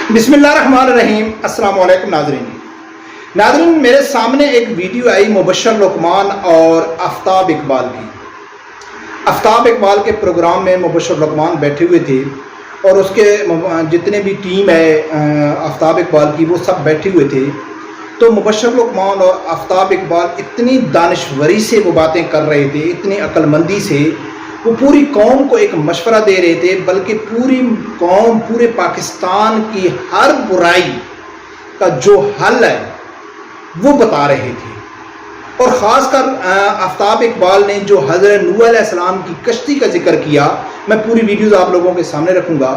बिस्मिल्लाहिर्रहमानिर्रहीम। अस्सलाम वालेकुम नाज़रीन, मेरे सामने एक वीडियो आई मुबशर लुकमान और आफ्ताब इकबाल की। आफ्ताब इकबाल के प्रोग्राम में मुबशर लुकमान बैठे हुए थे और उसके जितने भी टीम है आफ्ताब इकबाल की, वो सब बैठे हुए थे। तो मुबशर लुकमान और आफ्ताब इकबाल इतनी दानिशवरी से वो बातें कर रहे थे, इतनी अक्लमंदी से वो पूरी कौम को एक मशवरा दे रहे थे, बल्कि पूरी कौम, पूरे पाकिस्तान की हर बुराई का जो हल है वो बता रहे थे। और ख़ासकर आफ्ताब इकबाल ने जो हज़रत नूह अलैहिस्सलाम की कश्ती का जिक्र किया, मैं पूरी वीडियोज़ आप लोगों के सामने रखूँगा।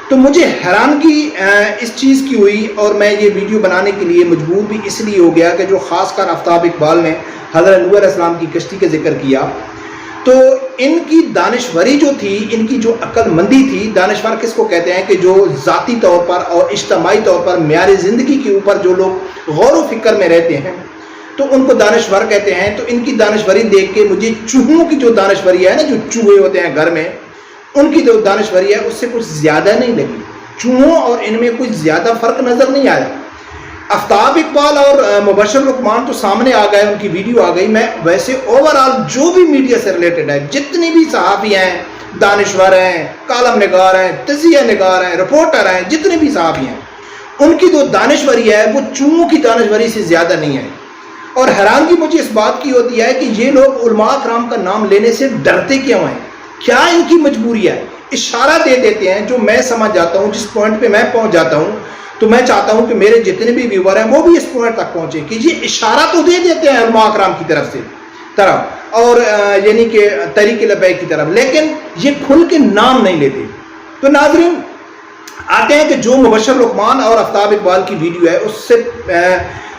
तो मुझे हैरानगी इस चीज़ की हुई और मैं ये वीडियो बनाने के लिए मजबूर भी इसलिए हो गया कि जो ख़ासकर आफ्ताब इकबाल ने हज़रत नूह अलैहिस्सलाम की कश्ती का जिक्र किया, तो इनकी दानिशवरी जो थी, इनकी जो अक्लमंदी थी, दानिशवर किसको कहते हैं कि जो ज़ाती तौर पर और इज्तिमाई तौर पर म्यार ज़िंदगी के ऊपर जो लोग गौर व फिक्र में रहते हैं, तो उनको दानिशवर कहते हैं। तो इनकी दानिशवरी देख के मुझे चूहों की जो दानिशवरी है ना, जो चूहे होते हैं घर में, उनकी जो दानिशवरी है उससे कुछ ज़्यादा नहीं लगी। चूहों और इनमें कुछ ज़्यादा फ़र्क नज़र नहीं आया। आफ्ताब इकबाल और मुबशर लुकमान तो सामने आ गए, उनकी वीडियो आ गई। मैं वैसे ओवरऑल जो भी मीडिया से रिलेटेड है, जितनी भी सहाफ़ी हैं, दानिशवर हैं, कालम निगार हैं, तज़िया निगार हैं, रिपोर्टर हैं, जितने भी सहाफ़ी हैं, उनकी जो दानिशवरी है वो चूहों की दानिशवरी से ज़्यादा नहीं है। और हैरानगी मुझे इस बात की होती है कि ये लोग उलमा कराम का नाम लेने से डरते क्यों हैं? क्या इनकी मजबूरी है? इशारा दे देते हैं, जो मैं समझ जाता हूँ, जिस पॉइंट पे मैं पहुँच जाता हूँ, तो मैं चाहता हूं कि मेरे जितने भी व्यूवर हैं वो भी इस पॉइंट तक पहुंचे कि ये इशारा तो दे देते हैं उलमा कराम की तरफ और यानी कि तहरीक लब्बैक की तरफ, लेकिन ये खुल के नाम नहीं लेते। तो नाज़रीन, आते हैं कि जो मुबशर लुकमान और आफ्ताब इकबाल की वीडियो है, उससे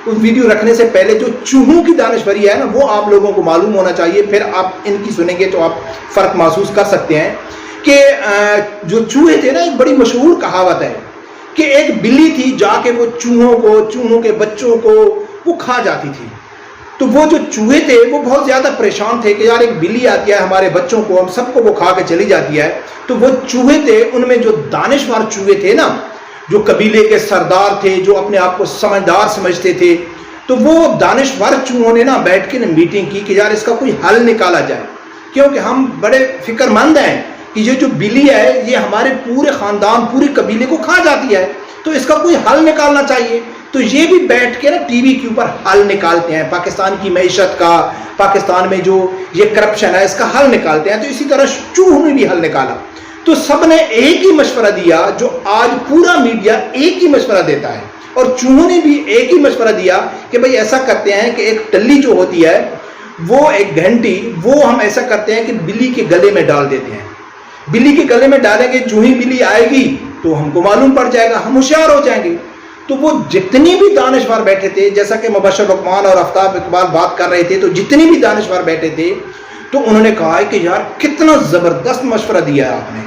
उस वीडियो रखने से पहले जो चूहों की दानिशवरी है ना, वो आप लोगों को मालूम होना चाहिए। फिर आप इनकी सुनेंगे तो आप फ़र्क महसूस कर सकते हैं कि जो चूहे थे ना, एक बड़ी मशहूर कहावत है कि एक बिल्ली थी, जाके वो चूहों के बच्चों को वो खा जाती थी। तो वो जो चूहे थे वो बहुत ज़्यादा परेशान थे कि यार एक बिल्ली आती है हमारे बच्चों को, हम सबको वो खा के चली जाती है। तो वो चूहे थे, उनमें जो दानिशवर चूहे थे ना, जो कबीले के सरदार थे, जो अपने आप को समझदार समझते थे, तो वो दानिशवर चूहों ने ना बैठ के मीटिंग की कि यार इसका कोई हल निकाला जाए, क्योंकि हम बड़े फिक्रमंद हैं कि ये जो बिल्ली है ये हमारे पूरे ख़ानदान, पूरे कबीले को खा जाती है, तो इसका कोई हल निकालना चाहिए। तो ये भी बैठ के ना टीवी के ऊपर हल निकालते हैं, पाकिस्तान की मईशत का, पाकिस्तान में जो ये करप्शन है इसका हल निकालते हैं। तो इसी तरह चूहों ने भी हल निकाला। तो सब ने एक ही मशवरा दिया, जो आज पूरा मीडिया एक ही मशवरा देता है, और चूहों ने भी एक ही मशवरा दिया कि भाई ऐसा करते हैं कि एक टल्ली जो होती है, वो एक घंटी, वो हम ऐसा करते हैं कि बिल्ली के गले में डाल देते हैं। बिल्ली के गले में डालेंगे, जो ही बिल्ली आएगी तो हमको मालूम पड़ जाएगा, हम होशियार हो जाएंगे। तो वो जितनी भी दानिशवर बैठे थे, जैसा कि मुबशर लुकमान और आफ्ताब इकबाल बात कर रहे थे, तो जितनी भी दानिशवर बैठे थे, तो उन्होंने कहा कि यार कितना ज़बरदस्त मशवरा दिया है आपने,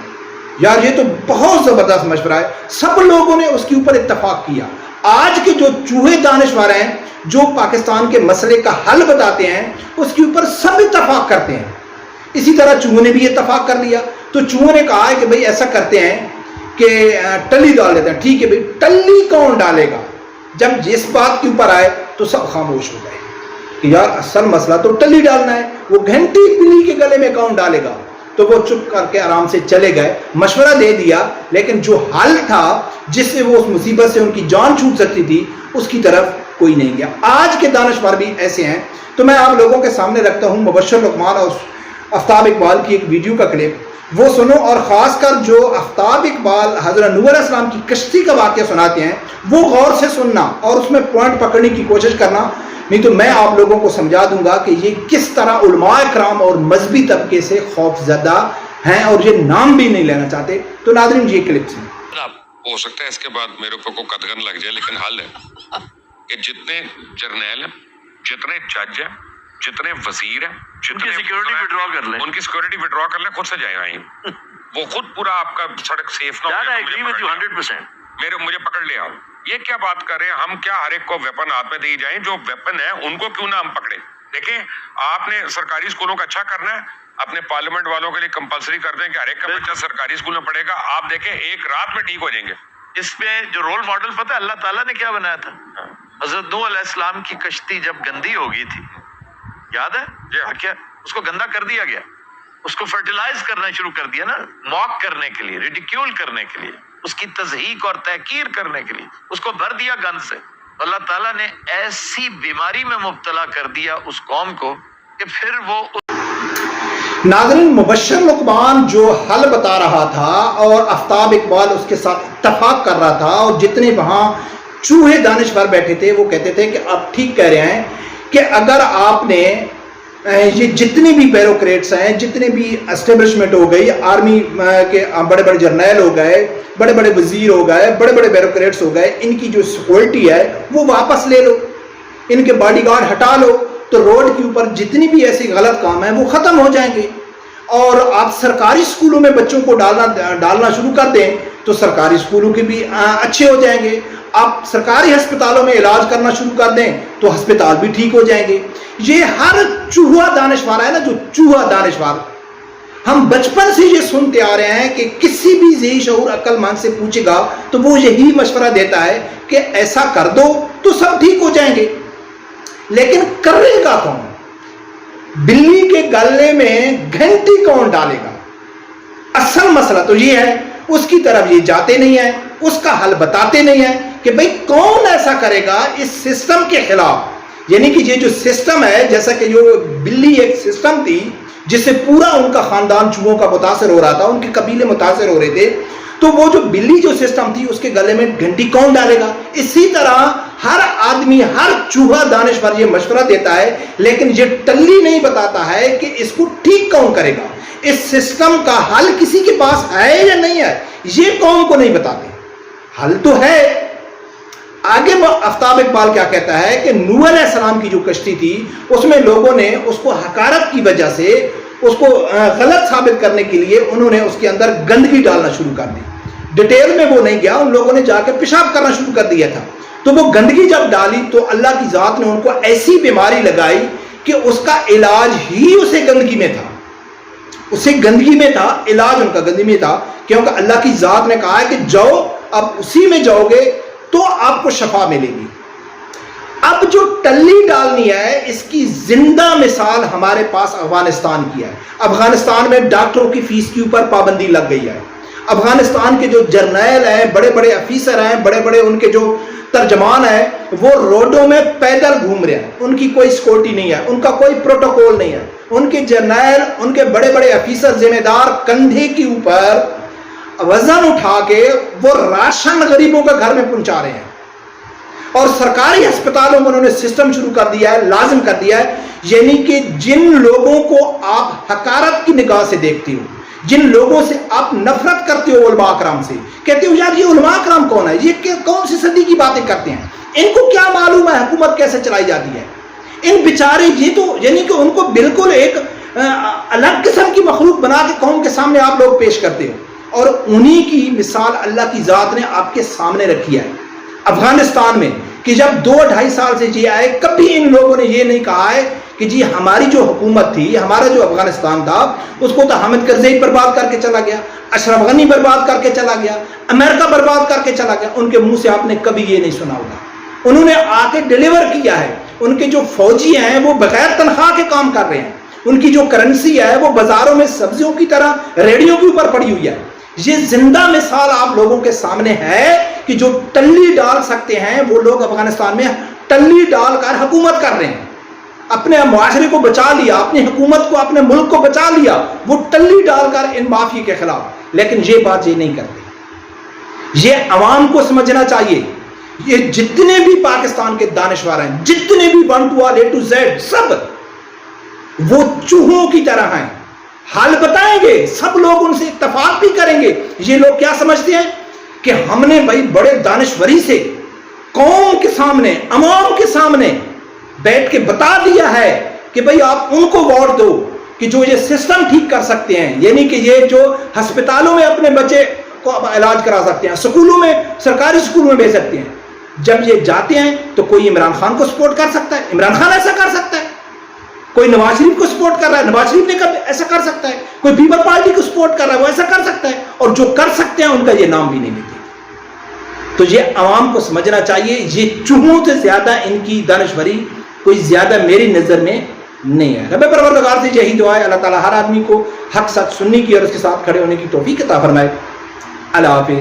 यार ये तो बहुत ज़बरदस्त मशवरा है। सब लोगों ने उसके ऊपर इत्तफाक किया। आज के जो चूहे दानिशवर हैं, जो पाकिस्तान के मसले का हल बताते हैं, उसके ऊपर सब इत्तफाक करते हैं। इसी तरह चूहों ने भी इत्तफाक कर लिया। तो चूहों ने कहा है कि भाई ऐसा करते हैं कि टल्ली डाल देते हैं। ठीक है भाई, टल्ली कौन डालेगा? जब जिस बात के ऊपर आए तो सब खामोश हो गए कि यार असल मसला तो टल्ली डालना है, वो घंटी बिल्ली के गले में कौन डालेगा? तो वो चुप करके आराम से चले गए। मशवरा दे दिया, लेकिन जो हल था जिससे वो उस मुसीबत से उनकी जान छूट सकती थी, उसकी तरफ कोई नहीं गया। आज के दानिशवर भी ऐसे हैं। तो मैं आप लोगों के सामने रखता हूँ मुबशर लुकमान और आफ्ताब इकबाल की एक वीडियो का क्लिप, वो सुनो। और ख़ासकर जो आफ्ताब इकबाल हज़रत नूह अलैहिस्सलाम की कश्ती का वाक़या सुनाते हैं, वो गौर से सुनना और उसमें पॉइंट पकड़ने की कोशिश करना, नहीं तो मैं आप लोगों को समझा दूंगा कि ये किस तरह उलमा कराम और मजहबी तबके से खौफजदा हैं और ये नाम भी नहीं लेना चाहते। तो नाज़रीन, ये क्लिप से हो सकता है इसके बाद मेरे ऊपर को कदगन लग जाए, लेकिन हल है कि जितने जर्नैल हैं, जितने जज हैं, जितने वजीर हैं, जितने सिक्योरिटी विड्रॉ कर लें, उनकी सिक्योरिटी विड्रॉ कर लें, खुद से जाए आए वो खुद पूरा आपका सड़क सेफ ना हो। 100% मुझे पकड़ ले आओ। ये क्या बात कर रहे हैं? हम क्या हर एक को वेपन हाथ में दे जाएं? जो वेपन है उनको क्यों ना हम पकड़े? देखें, आपने सरकारी स्कूलों का अच्छा करना है, अपने पार्लियामेंट वालों के लिए कंपलसरी कर दें कि हर एक का बच्चा सरकारी स्कूल में पढ़ेगा। आप देखें, एक रात में ठीक हो जाएंगे। اس میں جو رول ماڈل پتہ ہے اللہ تعالیٰ نے کیا بنایا تھا؟ حضرت نوح علیہ السلام کی کشتی جب گندی ہو گئی تھی، یاد ہے کیا اس کو گندا کر دیا گیا، اس کو فرٹیلائز کرنا شروع کر دیا نا، موک کرنے کے لیے، ریڈیکیول کرنے کے لیے، اس کی تضحیق اور تحقیر کرنے کے لیے اس کو بھر دیا گند سے. اللہ تعالیٰ نے ایسی بیماری میں مبتلا کر دیا اس قوم کو کہ پھر وہ ناظرین، مبشر لقمان جو حل بتا رہا تھا اور آفتاب اقبال اس کے ساتھ اتفاق کر رہا تھا، اور جتنے وہاں چوہے دانشور بیٹھے تھے وہ کہتے تھے کہ آپ ٹھیک کہہ رہے ہیں کہ اگر آپ نے یہ جتنے بھی بیوروکریٹس ہیں، جتنے بھی اسٹیبلشمنٹ ہو گئی، آرمی کے بڑے بڑے جرنیل ہو گئے، بڑے بڑے وزیر ہو گئے، بڑے بڑے بیوروکریٹس ہو گئے، ان کی جو سیکورٹی ہے وہ واپس لے لو، ان کے باڈی گارڈ ہٹا لو، تو روڈ کے اوپر جتنی بھی ایسی غلط کام ہیں وہ ختم ہو جائیں گے. اور آپ سرکاری اسکولوں میں بچوں کو ڈالنا شروع کر دیں تو سرکاری اسکولوں کے بھی اچھے ہو جائیں گے. آپ سرکاری ہسپتالوں میں علاج کرنا شروع کر دیں تو ہسپتال بھی ٹھیک ہو جائیں گے. یہ ہر چوہا دانشور ہے نا، جو چوہا دانشور، ہم بچپن سے یہ سنتے آ رہے ہیں کہ کسی بھی ذی شعور عقل مند سے پوچھے گا تو وہ یہی مشورہ دیتا ہے کہ ایسا کر دو تو سب ٹھیک ہو جائیں گے. لیکن کرے گا کون؟ بلی کے گلے میں گھنٹی کون ڈالے گا؟ اصل مسئلہ تو یہ ہے، اس کی طرف یہ جاتے نہیں ہیں، اس کا حل بتاتے نہیں ہیں کہ بھئی کون ایسا کرے گا اس سسٹم کے خلاف. یعنی کہ یہ جو سسٹم ہے، جیسا کہ جو بلی ایک سسٹم تھی جس سے پورا ان کا خاندان چوہوں کا متاثر ہو رہا تھا، ان کے قبیلے متاثر ہو رہے تھے، تو وہ جو بلی جو سسٹم تھی اس کے گلے میں گھنٹی کون ڈالے گا؟ اسی طرح ہر آدمی، ہر چوہا دانشور یہ مشورہ دیتا ہے، لیکن یہ ٹلی نہیں بتاتا ہے کہ اس کو ٹھیک کون کرے گا. اس سسٹم کا حل کسی کے پاس ہے یا نہیں ہے یہ قوم کو نہیں بتاتے. حل تو ہے. آگے آفتاب اقبال کیا کہتا ہے کہ نوح علیہ السلام کی جو کشتی تھی اس میں لوگوں نے اس کو حقارت کی وجہ سے اس کو غلط ثابت کرنے کے لیے انہوں نے اس کے اندر گندگی ڈالنا شروع کر دی. ڈیٹیل میں وہ نہیں گیا، ان لوگوں نے جا کے پیشاب کرنا شروع کر دیا تھا. تو وہ گندگی جب ڈالی تو اللہ کی ذات نے ان کو ایسی بیماری لگائی کہ اس کا علاج ہی اسے گندگی میں تھا. اسے گندگی میں تھا، علاج ان کا گندگی میں تھا، کیونکہ اللہ کی ذات نے کہا ہے کہ جاؤ، اب اسی میں جاؤ گے تو آپ کو شفا ملے گی. اب جو ٹلی ڈالنی ہے اس کی زندہ مثال ہمارے پاس افغانستان کی ہے. افغانستان میں ڈاکٹروں کی فیس کے اوپر پابندی لگ گئی ہے. افغانستان کے جو جرنیل ہیں، بڑے بڑے افیسر ہیں، بڑے بڑے ان کے جو ترجمان ہیں، وہ روڈوں میں پیدل گھوم رہے ہیں. ان کی کوئی سیکورٹی نہیں ہے، ان کا کوئی پروٹوکول نہیں ہے. ان کے جرنیل، ان کے بڑے بڑے افیسر، ذمہ دار کندھے کے اوپر وزن اٹھا کے وہ راشن غریبوں کے گھر میں پہنچا رہے ہیں. اور سرکاری ہسپتالوں میں انہوں نے سسٹم شروع کر دیا ہے، لازم کر دیا ہے، یعنی کہ جن لوگوں کو آپ حقارت کی نگاہ سے دیکھتے ہو، جن لوگوں سے آپ نفرت کرتے ہو علماء کرام سے، کہتے ہو یار یہ علماء کرام کون ہے، یہ کون سی صدی کی باتیں کرتے ہیں، ان کو کیا معلوم ہے حکومت کیسے چلائی جاتی ہے. ان بیچارے یہ تو یعنی کہ ان کو بالکل ایک الگ قسم کی مخلوق بنا کے قوم کے سامنے آپ لوگ پیش کرتے ہو. اور انہی کی مثال اللہ کی ذات نے آپ کے سامنے رکھی ہے افغانستان میں، کہ جب 2-2.5 سال سے جی آئے، کبھی ان لوگوں نے یہ نہیں کہا ہے کہ جی ہماری جو حکومت تھی، ہمارا جو افغانستان تھا، اس کو تو حامد کرزئی برباد کر کے چلا گیا، اشرف غنی برباد کر کے چلا گیا، امریکہ برباد کر کے چلا گیا. ان کے منہ سے آپ نے کبھی یہ نہیں سنا ہوگا. انہوں نے آ کے ڈیلیور کیا ہے. ان کے جو فوجی ہیں وہ بغیر تنخواہ کے کام کر رہے ہیں. ان کی جو کرنسی ہے وہ بازاروں میں سبزیوں کی طرح ریڑیوں کے اوپر پڑی ہوئی ہے. یہ زندہ مثال آپ لوگوں کے سامنے ہے کہ جو ٹلی ڈال سکتے ہیں وہ لوگ افغانستان میں ٹلی ڈال کر حکومت کر رہے ہیں. اپنے معاشرے کو بچا لیا، اپنی حکومت کو، اپنے ملک کو بچا لیا، وہ ٹلی ڈال کر ان مافیا کے خلاف. لیکن یہ بات یہ نہیں کرتے. یہ عوام کو سمجھنا چاہیے. یہ جتنے بھی پاکستان کے دانشور ہیں، جتنے بھی 1 to all A to Z، سب وہ چوہوں کی طرح ہیں. حل بتائیں گے، سب لوگ ان سے اتفاق بھی کریں گے. یہ لوگ کیا سمجھتے ہیں کہ ہم نے بھائی بڑے دانشوری سے قوم کے سامنے، عوام کے سامنے بیٹھ کے بتا دیا ہے کہ بھائی آپ ان کو ووٹ دو کہ جو یہ سسٹم ٹھیک کر سکتے ہیں، یعنی کہ یہ جو ہسپتالوں میں اپنے بچے کو علاج کرا سکتے ہیں، سکولوں میں، سرکاری سکولوں میں بھیج سکتے ہیں. جب یہ جاتے ہیں تو کوئی عمران خان کو سپورٹ کر سکتا ہے، عمران خان ایسا کر سکتا ہے. کوئی نواز شریف کو سپورٹ کر رہا ہے، نواز شریف نے ایسا کر سکتا ہے. کوئی پیپل پارٹی کو سپورٹ کر رہا ہے، وہ ایسا کر سکتا ہے. اور جو کر سکتے ہیں ان کا یہ نام بھی نہیں لیتے. تو یہ عوام کو سمجھنا چاہیے، یہ چوہوں سے زیادہ ان کی دانشوری کوئی زیادہ میری نظر میں نہیں ہے۔ رب پروردگار سے یہی دعا ہے، اللہ تعالیٰ ہر آدمی کو حق سچ سننے کی اور اس کے ساتھ کھڑے ہونے کی توفیق عطا فرمائے۔ اللہ حافظ۔